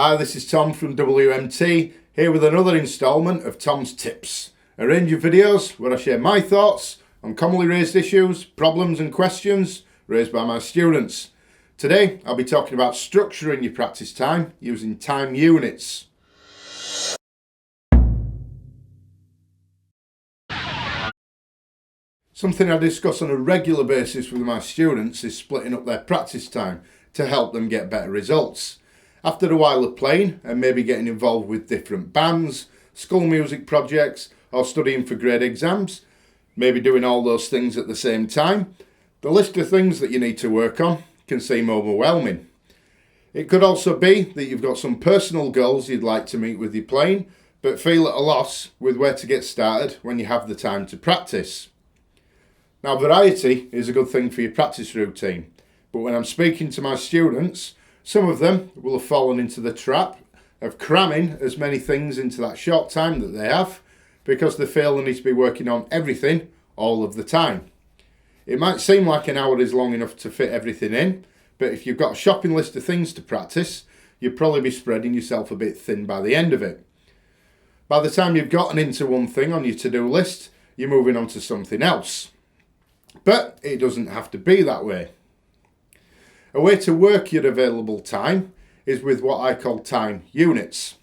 Hi, this is Tom from WMT, here with another instalment of Tom's Tips, a range of videos where I share my thoughts on commonly raised issues, problems and questions raised by my students. Today I'll be talking about structuring your practice time using time units. Something I discuss on a regular basis with my students is splitting up their practice time to help them get better results. After a while of playing and maybe getting involved with different bands, school music projects or studying for grade exams, maybe doing all those things at the same time, the list of things that you need to work on can seem overwhelming. It could also be that you've got some personal goals you'd like to meet with your playing, but feel at a loss with where to get started when you have the time to practice. Now, variety is a good thing for your practice routine, but when I'm speaking to my students, some of them will have fallen into the trap of cramming as many things into that short time that they have because they feel they need to be working on everything all of the time. It might seem like an hour is long enough to fit everything in, but if you've got a shopping list of things to practice, you'll probably be spreading yourself a bit thin by the end of it. By the time you've gotten into one thing on your to-do list, you're moving on to something else. But it doesn't have to be that way. A way to work your available time is with what I call time units.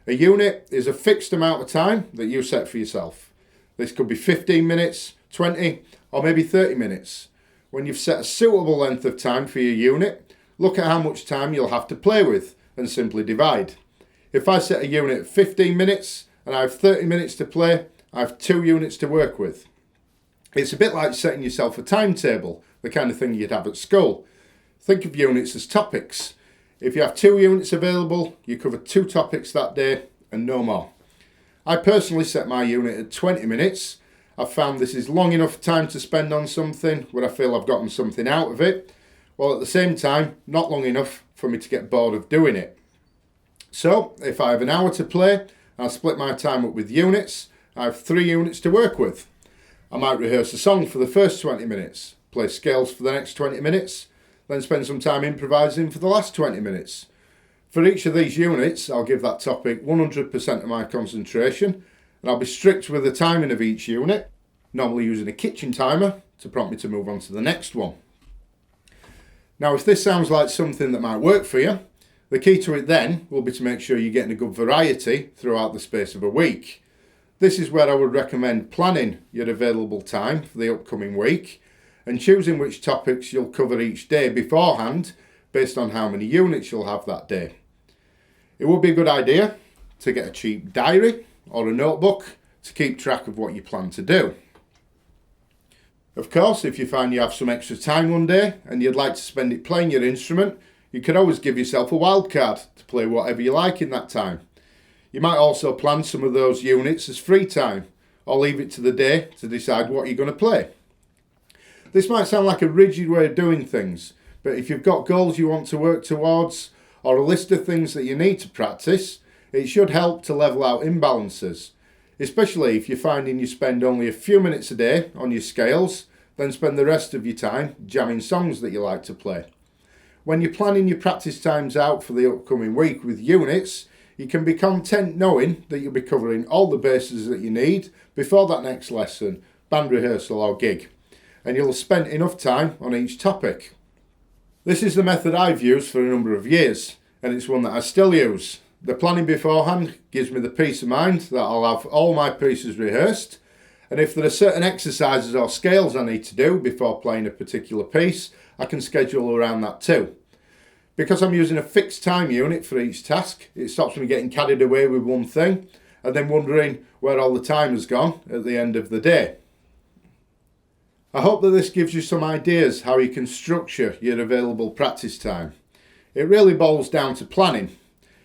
A unit is a fixed amount of time that you set for yourself. This could be 15 minutes, 20, or maybe 30 minutes. When you've set a suitable length of time for your unit, look at how much time you'll have to play with and simply divide. If I set a unit at 15 minutes and I have 30 minutes to play, I have 2 units to work with. It's a bit like setting yourself a timetable, the kind of thing you'd have at school. Think of units as topics. If you have 2 units available, you cover 2 topics that day and no more. I personally set my unit at 20 minutes. I've found this is long enough time to spend on something where I feel I've gotten something out of it, while at the same time not long enough for me to get bored of doing it. So if I have an hour to play, I'll split my time up with units. I have 3 units to work with. I might rehearse a song for the first 20 minutes, play scales for the next 20 minutes, then spend some time improvising for the last 20 minutes. For each of these units, I'll give that topic 100% of my concentration, and I'll be strict with the timing of each unit, normally using a kitchen timer to prompt me to move on to the next one. Now, if this sounds like something that might work for you, the key to it then will be to make sure you're getting a good variety throughout the space of a week. This is where I would recommend planning your available time for the upcoming week and choosing which topics you'll cover each day beforehand based on how many units you'll have that day. It would be a good idea to get a cheap diary or a notebook to keep track of what you plan to do. Of course, if you find you have some extra time one day and you'd like to spend it playing your instrument, you could always give yourself a wild card to play whatever you like in that time. You might also plan some of those units as free time or leave it to the day to decide what you're going to play. This might sound like a rigid way of doing things, but if you've got goals you want to work towards or a list of things that you need to practice, it should help to level out imbalances, especially if you're finding you spend only a few minutes a day on your scales, then spend the rest of your time jamming songs that you like to play. When you're planning your practice times out for the upcoming week with units, you can be content knowing that you'll be covering all the bases that you need before that next lesson, band rehearsal or gig, and you'll have spent enough time on each topic. This is the method I've used for a number of years, and it's one that I still use. The planning beforehand gives me the peace of mind that I'll have all my pieces rehearsed, and if there are certain exercises or scales I need to do before playing a particular piece, I can schedule around that too. Because I'm using a fixed time unit for each task, it stops me getting carried away with one thing and then wondering where all the time has gone at the end of the day. I hope that this gives you some ideas how you can structure your available practice time. It really boils down to planning.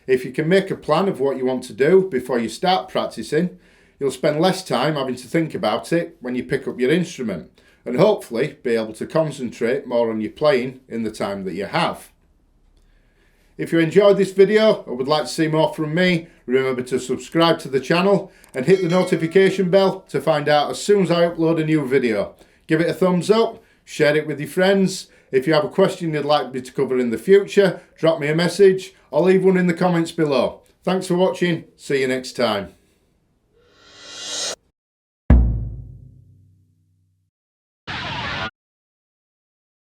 If you can make a plan of what you want to do before you start practicing, you'll spend less time having to think about it when you pick up your instrument and hopefully be able to concentrate more on your playing in the time that you have. If you enjoyed this video or would like to see more from me, remember to subscribe to the channel and hit the notification bell to find out as soon as I upload a new video. Give it a thumbs up, share it with your friends, If you have a question you'd like me to cover in the future, drop me a message or leave one in the comments below. Thanks for watching. See you next time.